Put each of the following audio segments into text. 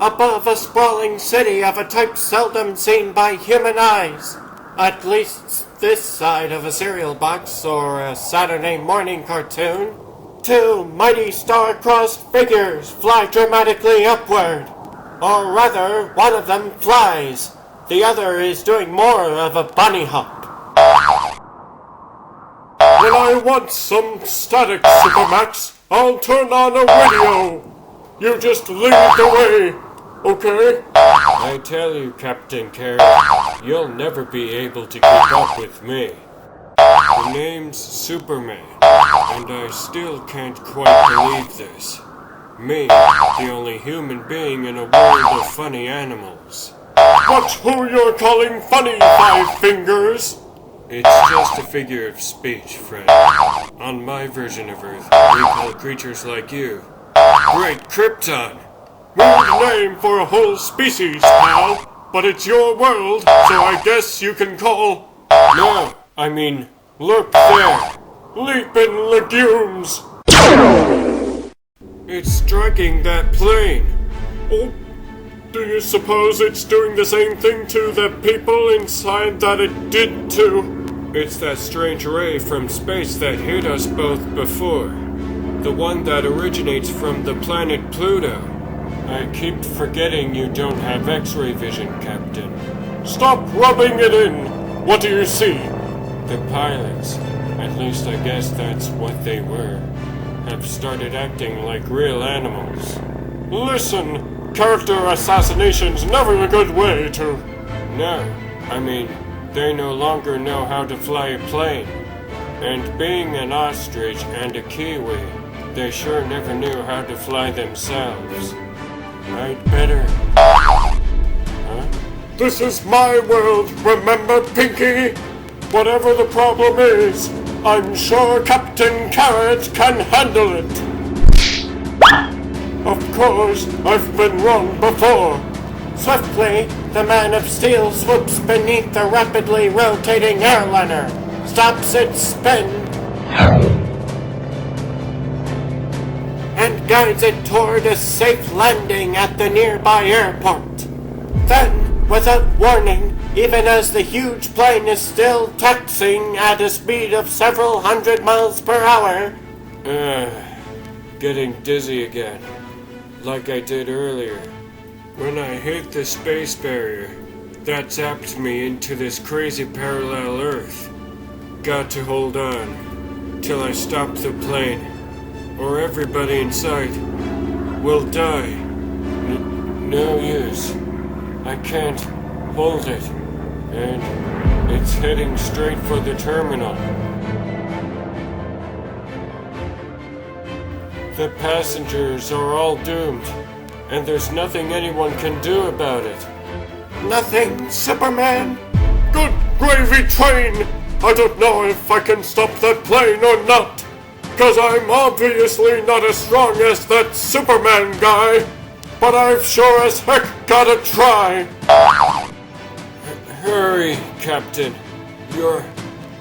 above a sprawling city of a type seldom seen by human eyes. At least this side of a cereal box or a Saturday morning cartoon. Two mighty star-crossed figures fly dramatically upward. Or rather, one of them flies. The other is doing more of a bunny hop. When I want some static, Supermax, I'll turn on a radio. You just lead the way, okay? I tell you, Captain Carrot, you'll never be able to keep up with me. The name's Superman, and I still can't quite believe this. Me, the only human being in a world of funny animals. But who you're calling funny, Five Fingers? It's just a figure of speech, friend. On my version of Earth, we call creatures like you Great Krypton. Weird name for a whole species, pal. But it's your world, so I guess you can call... No, I mean, look there. Leaping legumes. It's striking that plane. Oh, do you suppose it's doing the same thing to the people inside that it did to? It's that strange ray from space that hit us both before. The one that originates from the planet Pluto. I keep forgetting you don't have X-ray vision, Captain. Stop rubbing it in! What do you see? The pilots, at least I guess that's what they were, have started acting like real animals. Listen, character assassination's never a good way to... No, I mean, they no longer know how to fly a plane. And being an ostrich and a kiwi, they sure never knew how to fly themselves. I'd better... Huh? This is my world, remember, Pinky? Whatever the problem is, I'm sure Captain Carrot can handle it. Of course, I've been wrong before. Swiftly, the Man of Steel swoops beneath the rapidly rotating airliner, stops its spin, and guides it toward a safe landing at the nearby airport. Then, without warning, even as the huge plane is still taxiing at a speed of several hundred miles per hour... Getting dizzy again, like I did earlier. When I hit the space barrier, that zapped me into this crazy parallel Earth. Got to hold on, till I stop the plane, or everybody inside will die. No use. I can't hold it, and it's heading straight for the terminal. The passengers are all doomed, and there's nothing anyone can do about it. Nothing, Superman? Good gravy train! I don't know if I can stop that plane or not, 'cause I'm obviously not as strong as that Superman guy, but I've sure as heck gotta try. Hurry, Captain. You're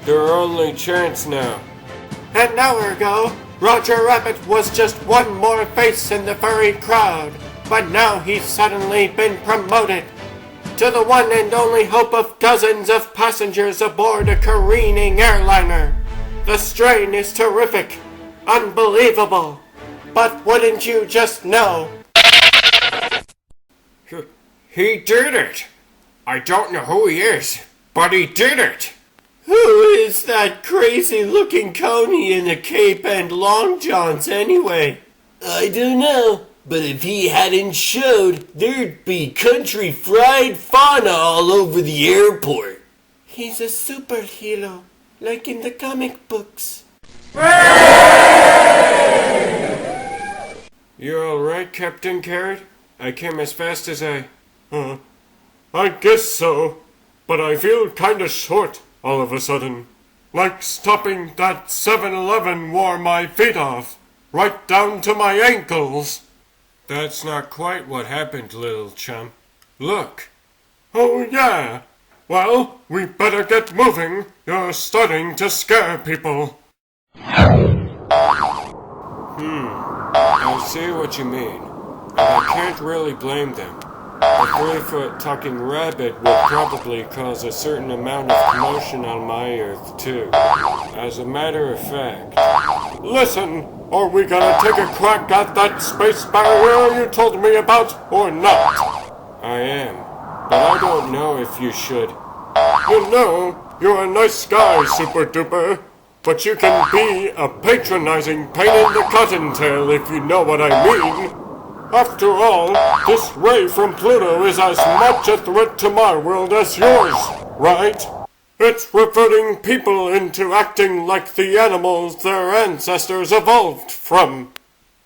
their only chance now. An hour ago, Roger Rabbit was just one more face in the furry crowd, but now he's suddenly been promoted to the one and only hope of dozens of passengers aboard a careening airliner. The strain is terrific, unbelievable, but wouldn't you just know? He did it! I don't know who he is, but he did it! Who is that crazy-looking coney in a cape and long johns anyway? I don't know, but if he hadn't showed, there'd be country fried fauna all over the airport. He's a superhero, like in the comic books. You alright, Captain Carrot? I came as fast as I guess so, but I feel kinda short all of a sudden. Like stopping that 7-Eleven wore my feet off, right down to my ankles. That's not quite what happened, little chum. Look. Oh yeah? Well, we better get moving. You're starting to scare people. I see what you mean. I can't really blame them. A 3-foot talking rabbit will probably cause a certain amount of commotion on my Earth, too. As a matter of fact... Listen, are we gonna take a crack at that space barrier you told me about, or not? I am, but I don't know if you should. You know, you're a nice guy, Super Duper, but you can be a patronizing pain in the cottontail if you know what I mean. After all, this ray from Pluto is as much a threat to my world as yours, right? It's reverting people into acting like the animals their ancestors evolved from.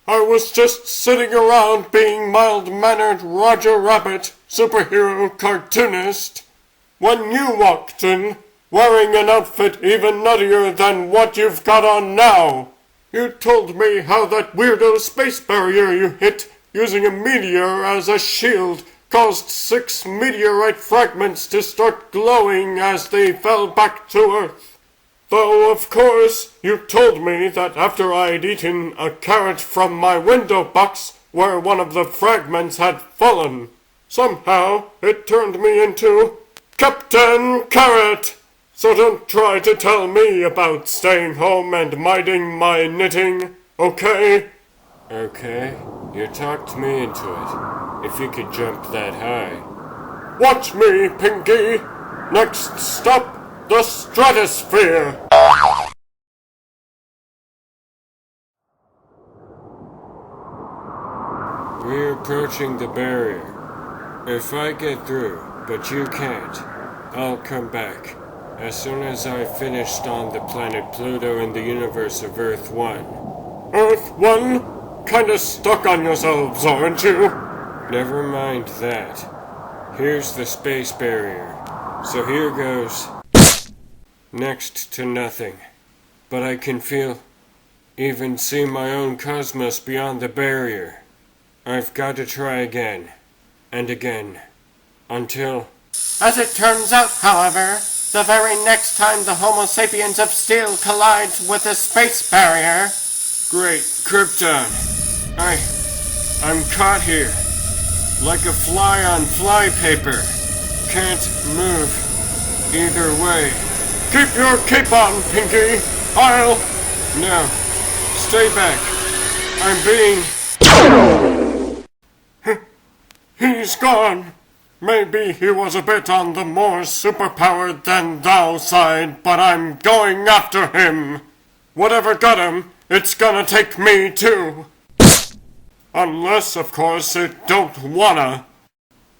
I was just sitting around being mild-mannered Roger Rabbit, superhero cartoonist, when you walked in, wearing an outfit even nuttier than what you've got on now. You told me how that weirdo space barrier you hit using a meteor as a shield caused 6 meteorite fragments to start glowing as they fell back to Earth. Though, of course, you told me that after I'd eaten a carrot from my window box where one of the fragments had fallen, somehow it turned me into Captain Carrot. So don't try to tell me about staying home and minding my knitting, okay? Okay, you talked me into it. If you could jump that high. Watch me, Pinky! Next stop, the stratosphere! We're approaching the barrier. If I get through, but you can't, I'll come back. As soon as I've finished on the planet Pluto in the universe of Earth 1. Earth 1? Kinda stuck on yourselves, aren't you? Never mind that. Here's the space barrier. So here goes. Next to nothing. But I can feel, even see my own cosmos beyond the barrier. I've got to try again. And again. Until... As it turns out, however, the very next time the Homo sapiens of steel collides with the space barrier... Great, Krypton. I'm caught here. Like a fly on flypaper. Can't move. Either way. Keep your cape on, Pinky. I'll... No. Stay back. I'm being... He's gone. Maybe he was a bit on the more superpowered than thou side, but I'm going after him. Whatever got him, it's gonna take me too. Unless, of course, it don't wanna.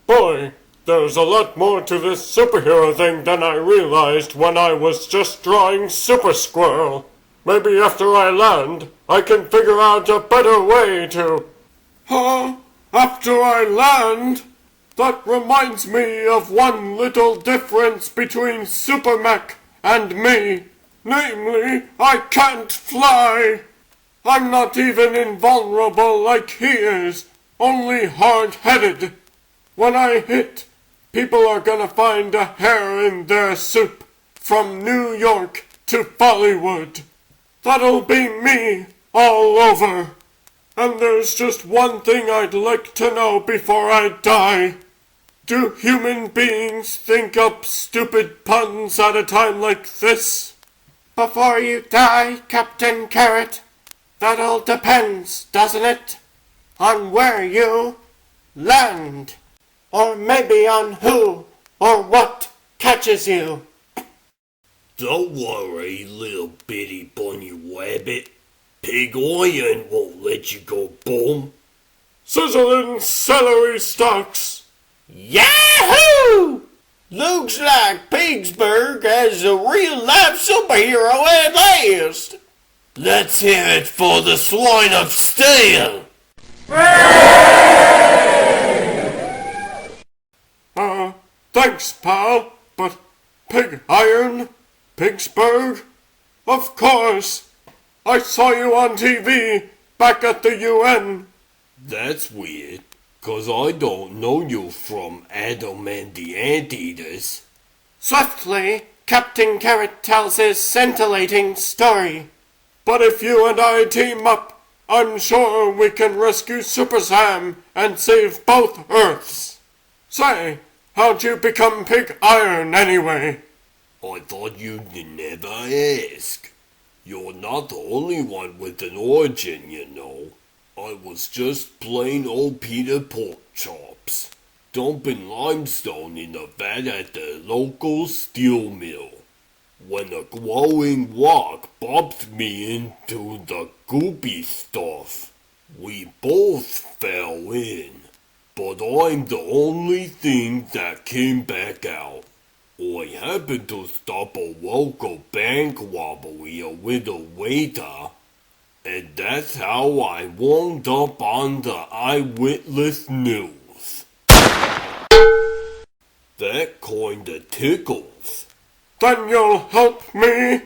Boy, there's a lot more to this superhero thing than I realized when I was just drawing Super Squirrel. Maybe after I land, I can figure out a better way to... Huh? After I land? That reminds me of one little difference between Supermac and me. Namely, I can't fly. I'm not even invulnerable like he is, only hard-headed. When I hit, people are gonna find a hair in their soup, from New York to Bollywood. That'll be me, all over. And there's just one thing I'd like to know before I die. Do human beings think up stupid puns at a time like this? Before you die, Captain Carrot? That all depends, doesn't it? On where you land. Or maybe on who or what catches you. Don't worry, little bitty bunny rabbit. Pig iron won't let you go boom. Sizzling celery stalks. Yahoo! Looks like Pittsburgh has a real-life superhero at last. Let's hear it for the swine of steel. Thanks, pal, but pig iron? Pittsburgh? Of course. I saw you on TV, back at the UN. That's weird, 'cause I don't know you from Adam and the Anteaters. Swiftly, Captain Carrot tells his scintillating story. But if you and I team up, I'm sure we can rescue Super Sam and save both Earths. Say, how'd you become Pig Iron anyway? I thought you'd never ask. You're not the only one with an origin, you know. I was just plain old Peter Pork Chops, dumping limestone in a vat at the local steel mill, when a glowing rock bumped me into the goopy stuff. We both fell in, but I'm the only thing that came back out. I happened to stop a local bank robbery with a waiter, and that's how I wound up on the Eyewitness News. That kinda tickles. Then you'll help me?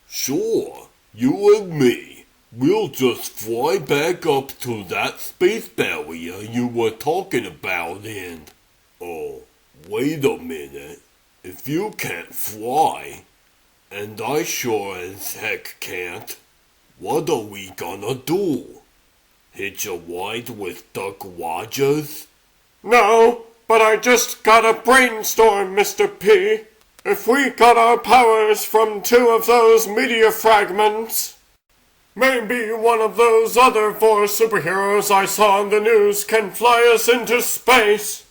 Sure, you and me. We'll just fly back up to that space barrier you were talking about and... Oh, wait a minute. If you can't fly, and I sure as heck can't, what are we gonna do? Hitch a ride with Duck Rogers? No, but I just got a brainstorm, Mr. P. If we got our powers from 2 of those meteor fragments, maybe one of those other 4 superheroes I saw on the news can fly us into space.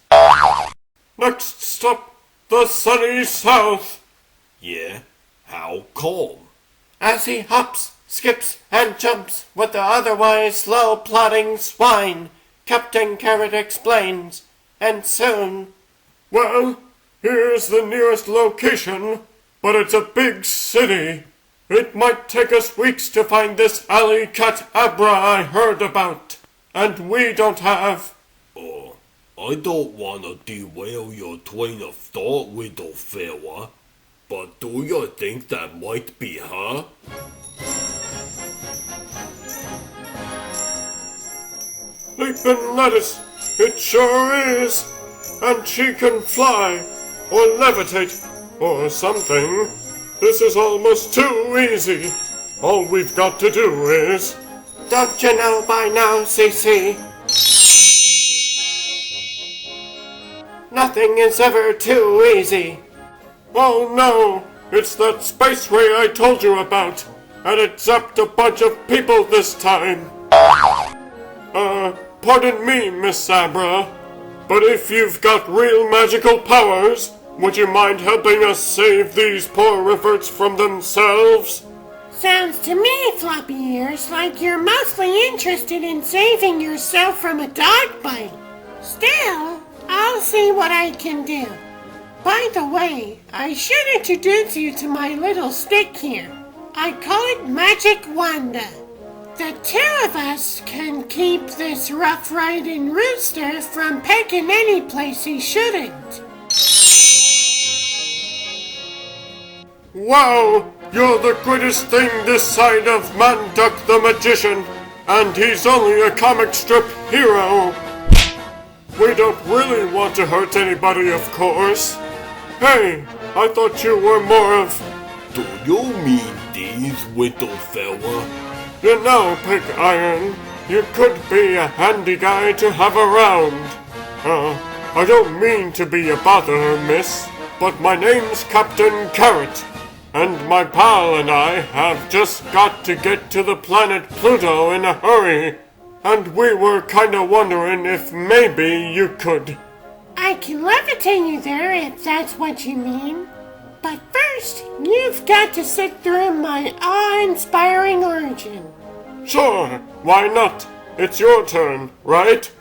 Next stop, the sunny south. Yeah? How come? As he hops, skips, and jumps with the otherwise slow-plodding swine, Captain Carrot explains, and soon... Well, here's the nearest location, but it's a big city. It might take us weeks to find this alley cat Abra I heard about, and we don't have... I don't want to derail your train of thought, little fella, but do you think that might be her? Leapin' lettuce, it sure is. And she can fly, or levitate, or something. This is almost too easy. All we've got to do is... Don't you know by now, CC? Nothing is ever too easy. Oh no, it's that space ray I told you about, and it zapped a bunch of people this time. Pardon me, Miss Abra, but if you've got real magical powers, would you mind helping us save these poor reverts from themselves? Sounds to me, Floppy Ears, like you're mostly interested in saving yourself from a dog bite. Still, I'll see what I can do. By the way, I should introduce you to my little stick here. I call it Magic Wanda. The 2 of us can keep this rough-riding rooster from pecking any place he shouldn't. Wow, you're the greatest thing this side of Manduck the Magician, and he's only a comic strip hero. We don't really want to hurt anybody, of course. Hey, I thought you were more of... Do you mean these, little fella? You know, Pig Iron, you could be a handy guy to have around. I don't mean to be a bother, miss, but my name's Captain Carrot, and my pal and I have just got to get to the planet Pluto in a hurry, and we were kinda wondering if maybe you could... I can levitate you there if that's what you mean. But first, you've got to sit through my awe-inspiring origin. Sure, why not? It's your turn, right?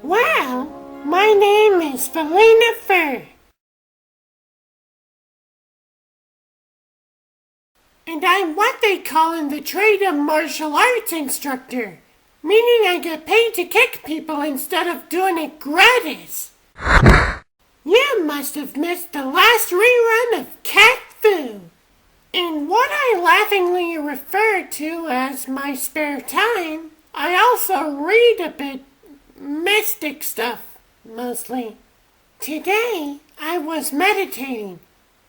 Well, my name is Felina Fur. And I'm what they call in the trade a martial arts instructor, meaning I get paid to kick people instead of doing it gratis. You must have missed the last rerun of Cat Fu. In what I laughingly refer to as my spare time, I also read a bit mystic stuff, mostly. Today, I was meditating,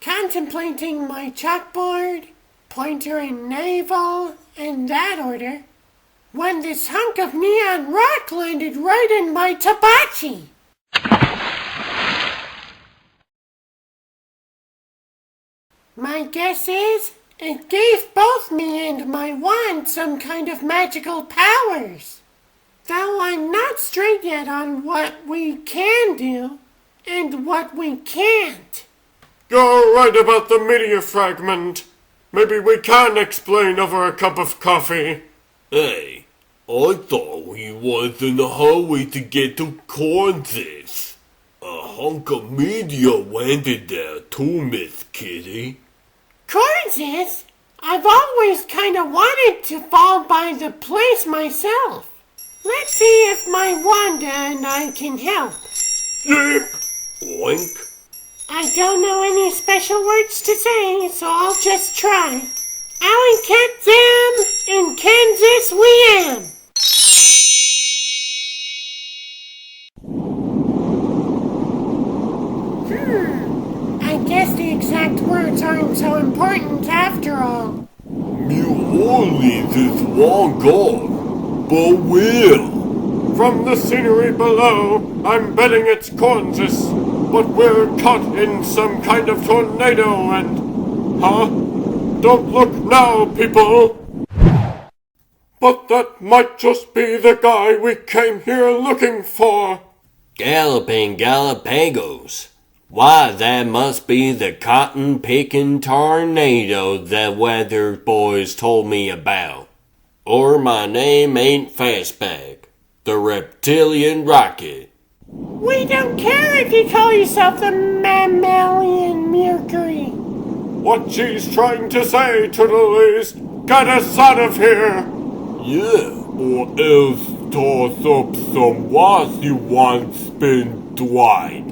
contemplating my chalkboard, pointer and navel, and that order. when this hunk of neon rock landed right in my tabachi. My guess is it gave both me and my wand some kind of magical powers. Though I'm not straight yet on what we can do and what we can't. You're right about the meteor fragment. Maybe we can explain over a cup of coffee. Hey, I thought we was in a hurry to get to Kansas. A hunk of meteor landed there too, Miss Kitty. Kansas? I've always kinda wanted to fall by the place myself. Let's see if my Wanda and I can help. Yip! Oink! I don't know any special words to say, so I'll just try. Alley cat jam, in Kansas we am. I guess the exact words aren't so important after all. New Orleans is long gone, but will. From the scenery below, I'm betting it's Kansas, but we're caught in some kind of tornado and... Huh? Don't look now, people! But that might just be the guy we came here looking for. Galloping Galapagos. Why, that must be the cotton-picking tornado the weather boys told me about. Or my name ain't Fastback, the reptilian rocket. We don't care if you call yourself the mammalian Mercury. What she's trying to say, Toodalese, get us out of here! Yeah, or else toss up some wasp you once been dried.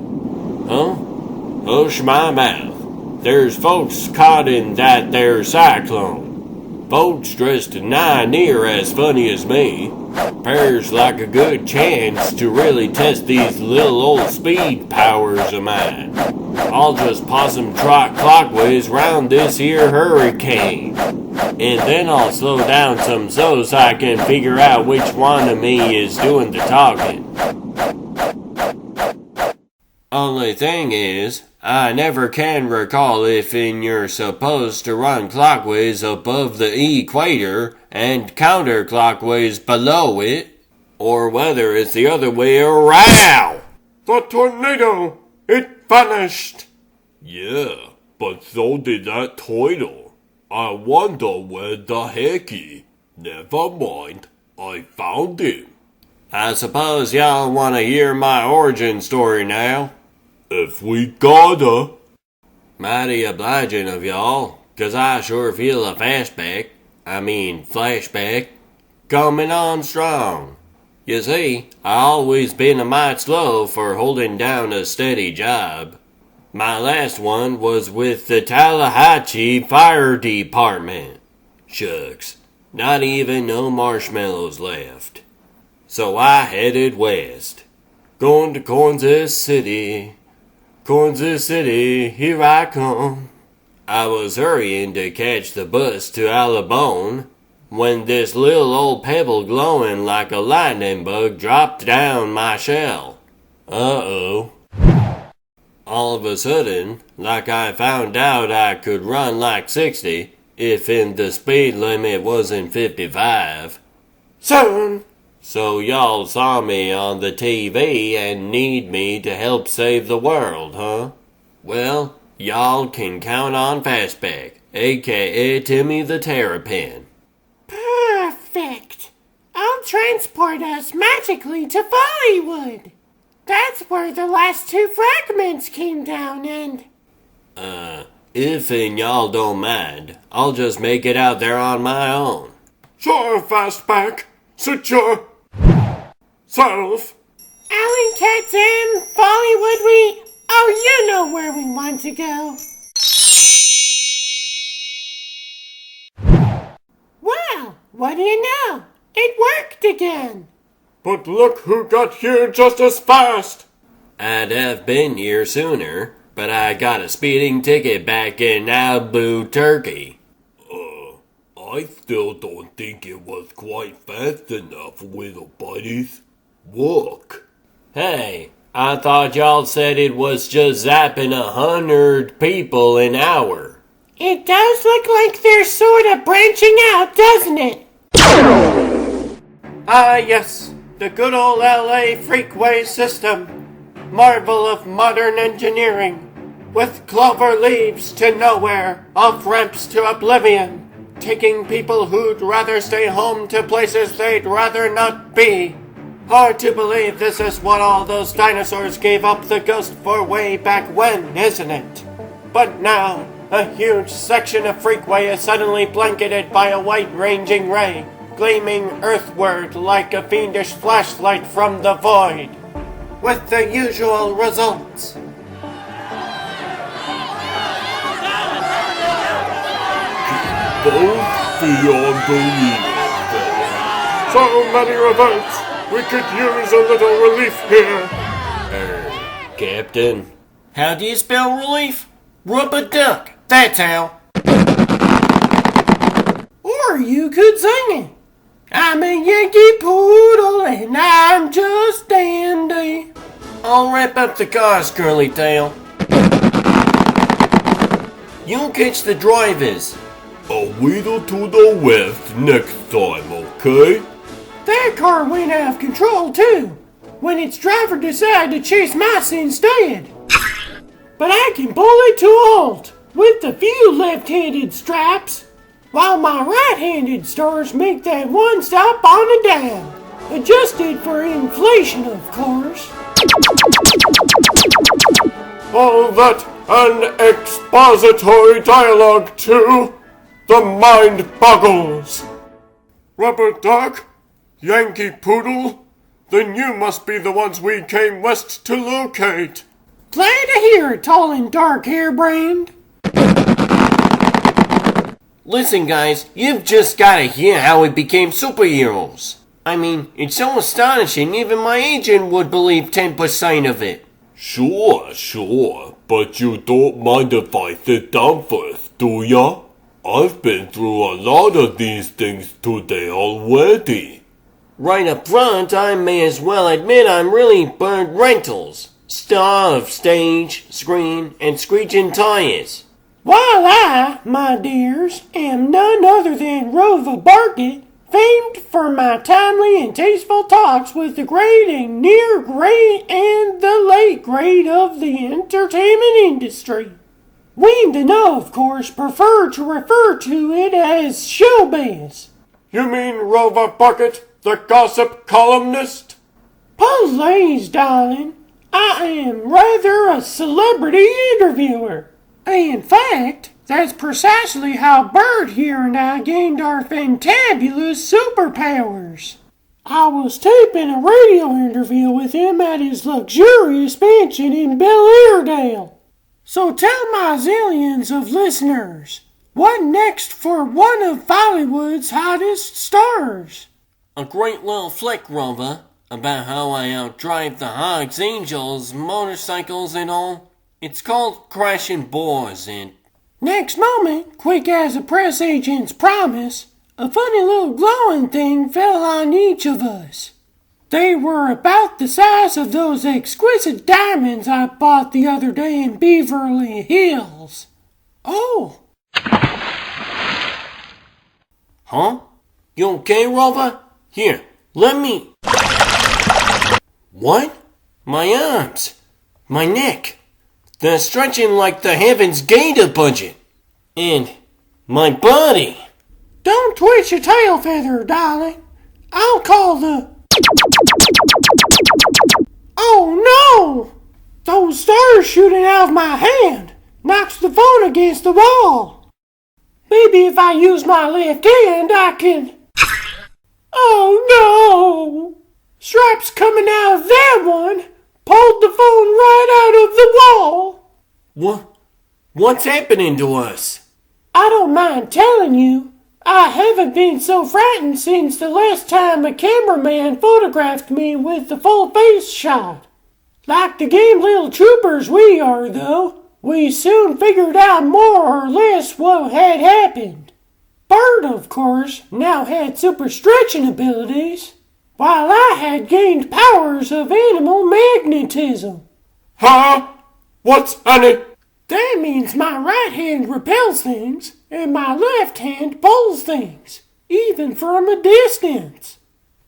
Huh? Hush my mouth. There's folks caught in that there cyclone. Folks dressed nigh near as funny as me. 'Pears like a good chance to really test these little old speed powers of mine. I'll just possum trot clockwise round this here hurricane. And then I'll slow down some so I can figure out which one of me is doing the talking. Only thing is, I never can recall if you're supposed to run clockwise above the equator and counterclockwise below it, or whether it's the other way around. The tornado! It vanished! Yeah, but so did that turtle. I wonder where the heck he. Never mind, I found him. I suppose y'all want to hear my origin story now? If we gotta. Mighty obliging of y'all, 'cause I sure feel a flashback, coming on strong. You see, I always been a mite slow for holding down a steady job. My last one was with the Tallahatchie Fire Department. Shucks, not even no marshmallows left. So I headed west, going to Kansas City. Kansas City, here I come. I was hurrying to catch the bus to Alabama when this little old pebble glowing like a lightning bug dropped down my shell. Uh-oh. All of a sudden, like I found out I could run like 60 if in the speed limit wasn't 55. Soon! So y'all saw me on the TV and need me to help save the world, huh? Well, y'all can count on Fastback, a.k.a. Timmy the Terrapin. Perfect. I'll transport us magically to Bollywood. That's where the last two fragments came down and... If y'all don't mind, I'll just make it out there on my own. Sure, Fastback. Suit your... self. Alan Katz and Bollywood we... Oh, you know where we want to go. Well, what do you know? It worked again. But look who got here just as fast. I'd have been here sooner, but I got a speeding ticket back in Albuquerque. I still don't think it was quite fast enough, little buddies. Look. Hey, I thought y'all said it was just zapping 100 people an hour. It does look like they're sort of branching out, doesn't it? Ah, yes, the good old LA Freakway system. Marvel of modern engineering. With clover leaves to nowhere, off-ramps to oblivion. Taking people who'd rather stay home to places they'd rather not be. Hard to believe this is what all those dinosaurs gave up the ghost for way back when, isn't it? But now, a huge section of Freakway is suddenly blanketed by a white-ranging ray, gleaming earthward like a fiendish flashlight from the void. With the usual results. Both beyond belief. So many revolts. We could use a little relief here. Captain. How do you spell relief? Rub a duck. That's how. Or you could sing it. I'm a Yankee Poodle and I'm just dandy. I'll wrap up the cars, Curly Tail. You'll catch the drivers. A little to the west next time, okay? That car went out of control too, when its driver decided to chase mice instead. But I can pull it to a halt with a few left-handed stripes, while my right-handed stars make that one stop on a dime, adjusted for inflation, of course. All that an expository dialogue too. The mind boggles. Rubber duck? Yankee Poodle? Then you must be the ones we came west to locate. Glad to hear it, tall and dark hair-brained. Listen, guys, you've just gotta hear how we became superheroes. I mean, it's so astonishing even my agent would believe 10% of it. Sure, but you don't mind if I sit down first, do ya? I've been through a lot of these things today already. Right up front, I may as well admit I'm really Bird Rentals. Star of stage, screen, and screeching tires. While I, my dears, am none other than Rova Barkett, famed for my timely and tasteful talks with the great and near great and the late great of the entertainment industry. We, the know, of course, prefer to refer to it as showbiz. You mean Rover Bucket, the gossip columnist? Please, darling, I am rather a celebrity interviewer. In fact, that's precisely how Bird here and I gained our fantabulous superpowers. I was taping a radio interview with him at his luxurious mansion in Bel Airedale. So tell my zillions of listeners, what next for one of Bollywood's hottest stars? A great little flick, Rover, about how I outdrive the Hogs Angels, motorcycles and all. It's called Crashing Boars and... Next moment, quick as a press agent's promise, a funny little glowing thing fell on each of us. They were about the size of those exquisite diamonds I bought the other day in Beverly Hills. Oh! Huh? You okay, Rover? Here, let me... What? My arms. My neck. They're stretching like the Heaven's Gator budget. And my body. Don't twitch your tail feather, darling. I'll call the... Oh no! Those stars shooting out of my hand knocks the phone against the wall. Maybe if I use my left hand I can... Oh no! Stripes coming out of that one pulled the phone right out of the wall. What's happening to us? I don't mind telling you, I haven't been so frightened since the last time a cameraman photographed me with the full face shot. Like the game little troopers we are, though, we soon figured out more or less what had happened. Bert, of course, now had super stretching abilities, while I had gained powers of animal magnetism. Huh? What's any? That means my right hand repels things, and my left hand pulls things, even from a distance.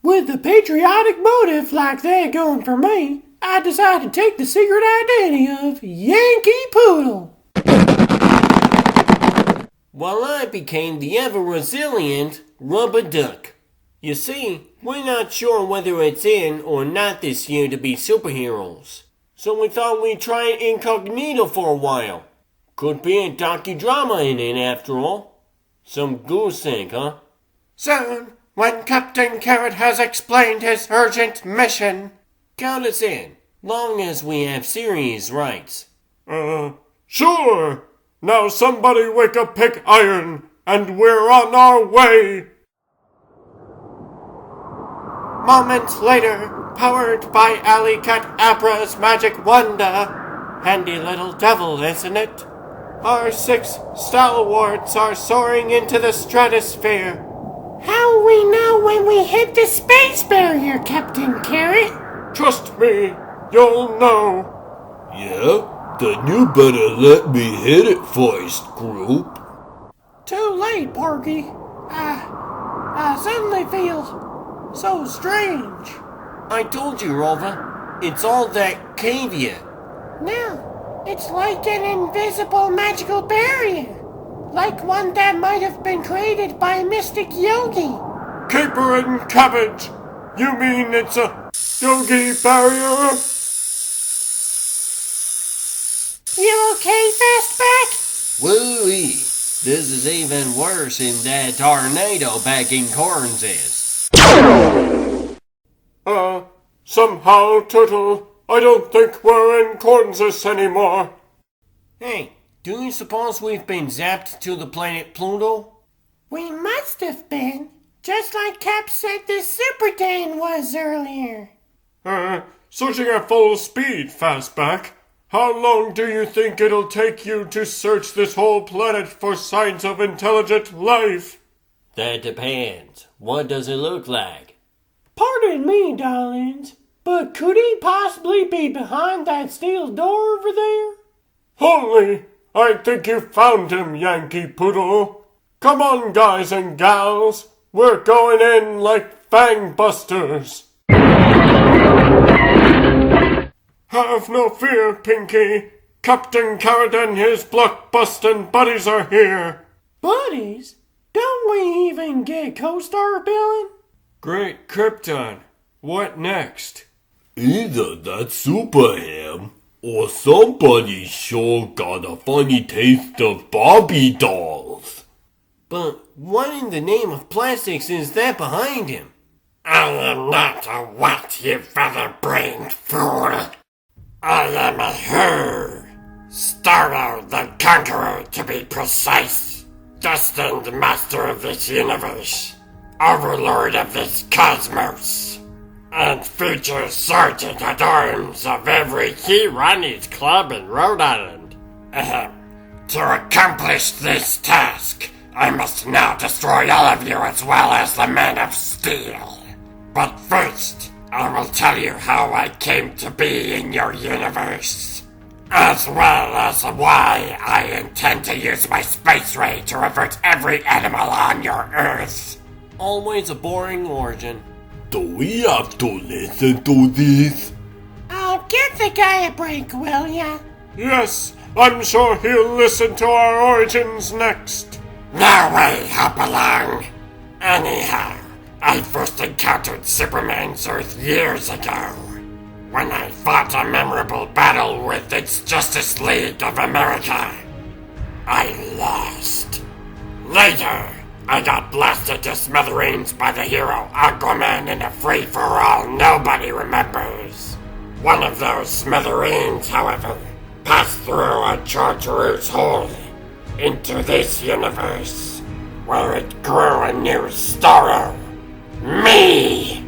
With a patriotic motive like that going for me, I decided to take the secret identity of Yankee Poodle. While I became the ever-resilient Rubber Duck. You see, we're not sure whether it's in or not this year to be superheroes. So we thought we'd try it incognito for a while. Could be a docudrama in it after all. Some goose egg, huh? Soon, when Captain Carrot has explained his urgent mission. Count us in, long as we have series rights. Sure. Now somebody wake up Pick Iron, and we're on our way. Moments later, powered by Alley Cat Abra's magic wanda. Handy little devil, isn't it? Our 6 stalwarts are soaring into the stratosphere. How will we know when we hit the space barrier, Captain Carrot? Trust me, you'll know. Yeah? Then you better let me hit it first, group. Too late, Porky. I suddenly feel so strange. I told you, Rover. It's all that cavia. No, it's like an invisible magical barrier. Like one that might have been created by a mystic yogi. Caper and cabbage. You mean it's a yogi barrier? You okay, Fastback? Woo-wee. This is even worse than that tornado back in Kansas. Somehow, Turtle, I don't think we're in Kansas anymore. Hey, do you suppose we've been zapped to the planet Pluto? We must have been, just like Cap said the Super Dan was earlier. Searching at full speed, Fastback. How long do you think it'll take you to search this whole planet for signs of intelligent life? That depends. What does it look like? Pardon me, darlings, but could he possibly be behind that steel door over there? Holy! I think you found him, Yankee Poodle. Come on, guys and gals. We're going in like Fang Busters. Have no fear, Pinky. Captain Carrot and his block-bustin' buddies are here. Buddies? Don't we even get co-star billing? Great Krypton. What next? Either that's Super Ham, or somebody sure got a funny taste of Barbie dolls. But what in the name of plastics is that behind him? I am not a what, you feather-brained fool. I am a her. Starro the Conqueror, to be precise. Destined master of this universe. Overlord of this cosmos. And future sergeant at arms of every key Ronnie's club in Rhode Island. To accomplish this task, I must now destroy all of you as well as the Man of Steel. But first, I will tell you how I came to be in your universe. As well as why I intend to use my space ray to avert every animal on your Earth. Always a boring origin. Do we have to listen to this? Oh, give the guy a break, will ya? Yes, I'm sure he'll listen to our origins next. No way, Hopalong. Anyhow, I first encountered Superman's Earth years ago, when I fought a memorable battle with its Justice League of America. I lost. Later, I got blasted to smithereens by the hero Aquaman in a free-for-all nobody remembers. One of those smithereens, however, passed through a chartreuse hole into this universe, where it grew a new starro. Me!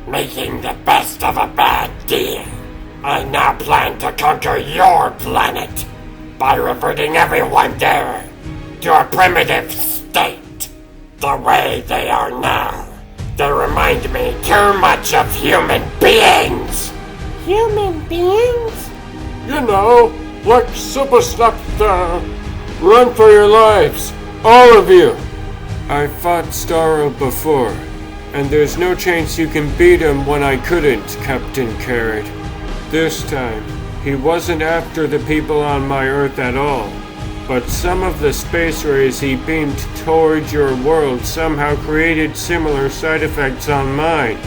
Making the best of a bad deal. I now plan to conquer your planet by reverting everyone there to a primitive state. The way they are now, they remind me too much of human beings. Human beings? You know, like Super Snap there. Run for your lives, all of you. I fought Starro before, and there's no chance you can beat him when I couldn't, Captain Carrot. This time, he wasn't after the people on my Earth at all, but some of the space rays he beamed toward your world somehow created similar side effects on mine,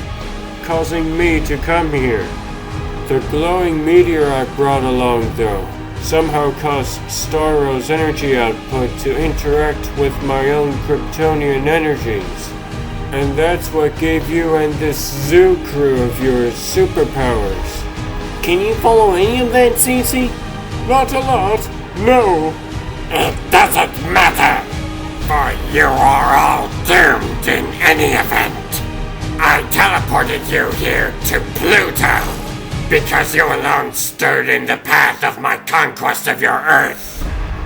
causing me to come here. The glowing meteor I brought along, though, somehow caused Starro's energy output to interact with my own Kryptonian energies. And that's what gave you and this zoo crew of yours superpowers. Can you follow any of that, Cece? Not a lot, no. It doesn't matter, for you are all doomed in any event. I teleported you here to Pluto because you alone stood in the path of my conquest of your Earth.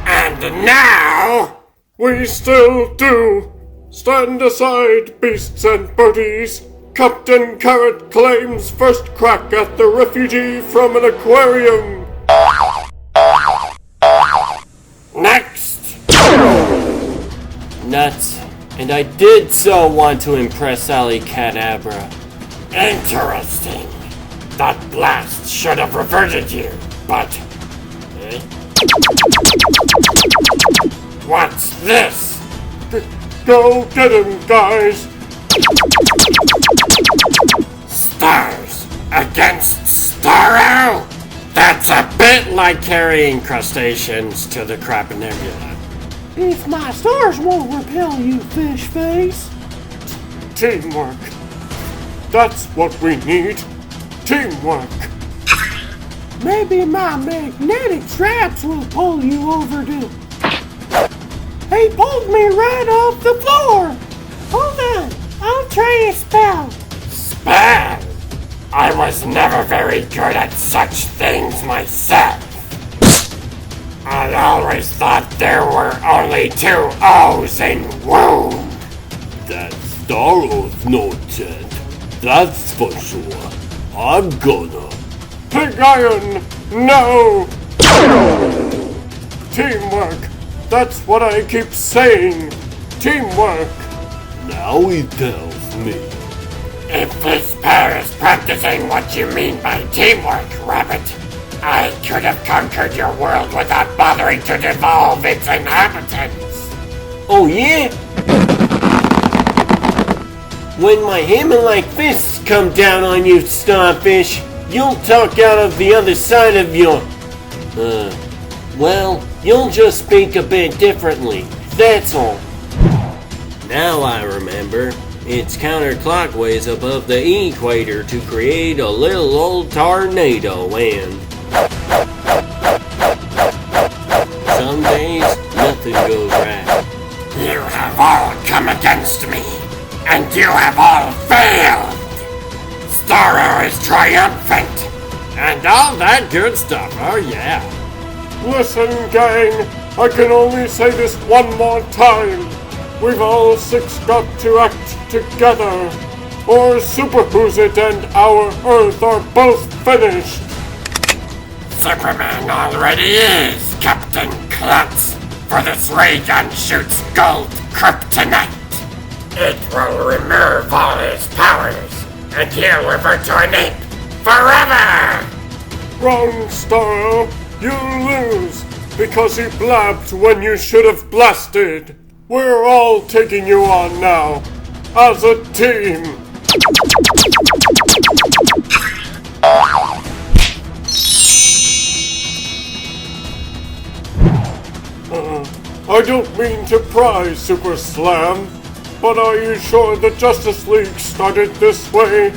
And now... We still do. Stand aside, beasts and birdies. Captain Carrot claims first crack at the refugee from an aquarium. Next! Nuts. And I did so want to impress Ali Cadabra. Interesting. That blast should have reverted you, but... What's this? Go get him, guys. Stars against Starro? That's a bit like carrying crustaceans to the Crab Nebula. If my stars won't repel you, fish face. Teamwork. That's what we need. Teamwork. Maybe my magnetic straps will pull you over to... They pulled me right off the floor. Hold on, I'll try a spell. Spell? I was never very good at such things myself. I always thought there were only 2 O's in womb. That Starro's not dead. That's for sure. I'm gonna. Pig Iron, no! Teamwork. That's what I keep saying. Teamwork. Now he tells me. If this pair is practicing what you mean by teamwork, Rabbit, I could have conquered your world without bothering to devolve its inhabitants. Oh yeah? When my hammer-like fists come down on you, starfish, you'll talk out of the other side of your... well, you'll just speak a bit differently, that's all. Now I remember, it's counterclockwise above the equator to create a little old tornado and... Some days, nothing goes right. You have all come against me, and you have all failed. Starro is triumphant, and all that good stuff, oh yeah. Listen, gang, I can only say this one more time. We've all 6 got to act together, or Super Who's It and our Earth are both finished. Superman already is, Captain Klutz, for this ray gun shoots gold kryptonite. It will remove all his powers, and he'll revert to an ape forever! Wrong, Starro. You lose, because he blabbed when you should have blasted. We're all taking you on now, as a team. I don't mean to pry, Super Slam, but are you sure the Justice League started this way?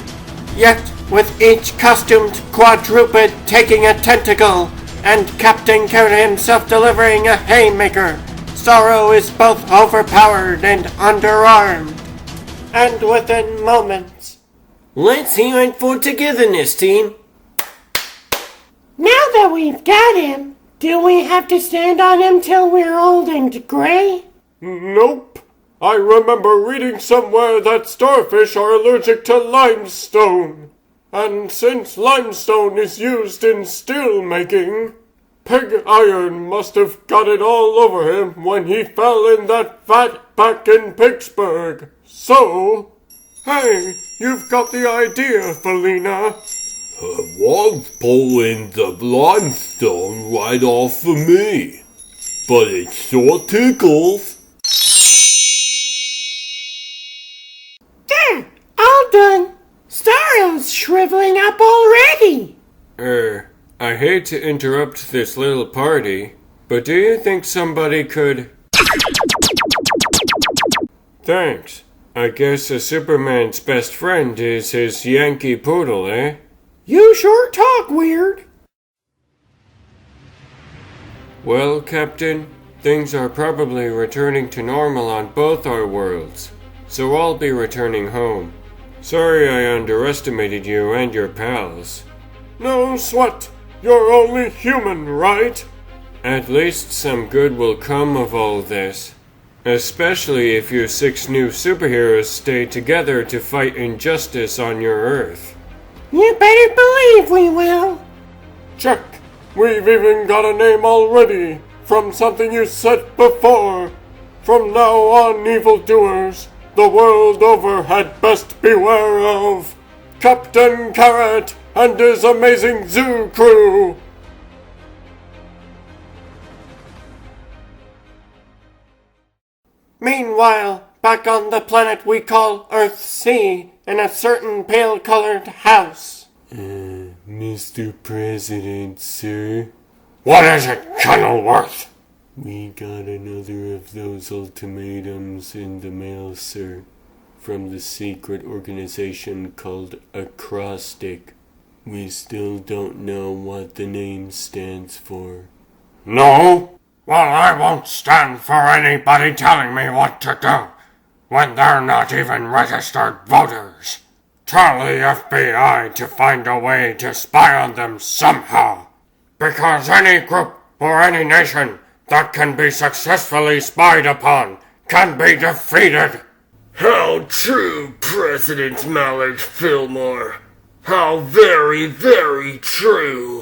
Yet, with each costumed quadruped taking a tentacle, and Captain Carrot himself delivering a haymaker, Starro is both overpowered and underarmed. And within moments... Let's hear it for togetherness, team. Now that we've got him, do we have to stand on him till we're old and gray? Nope. I remember reading somewhere that starfish are allergic to limestone. And since limestone is used in steel making, pig iron must have got it all over him when he fell in that vat back in Pittsburgh. So, hey, you've got the idea, Felina. I was pulling the limestone right off of me, but it sure tickles. There, all done. Starro's shriveling up already. I hate to interrupt this little party, but do you think somebody could... Thanks. I guess a Superman's best friend is his Yankee Poodle, eh? You sure talk weird. Well, Captain, things are probably returning to normal on both our worlds, so I'll be returning home. Sorry I underestimated you and your pals. No sweat. You're only human, right? At least some good will come of all this. Especially if you 6 new superheroes stay together to fight injustice on your Earth. You better believe we will. Check. We've even got a name already, from something you said before. From now on, evildoers, the world over had best beware of Captain Carrot and his amazing zoo crew. Meanwhile, back on the planet we call Earth-C, in a certain pale-colored house. Mr. President, sir, What is it, Kenilworth? we got another of those ultimatums in the mail, sir, from the secret organization called Acrostic. We still don't know what the name stands for. No? Well, I won't stand for anybody telling me what to do when they're not even registered voters. Tell the FBI to find a way to spy on them somehow. Because any group or any nation that can be successfully spied upon can be defeated. How true, President Mallard Fillmore. How very, very true.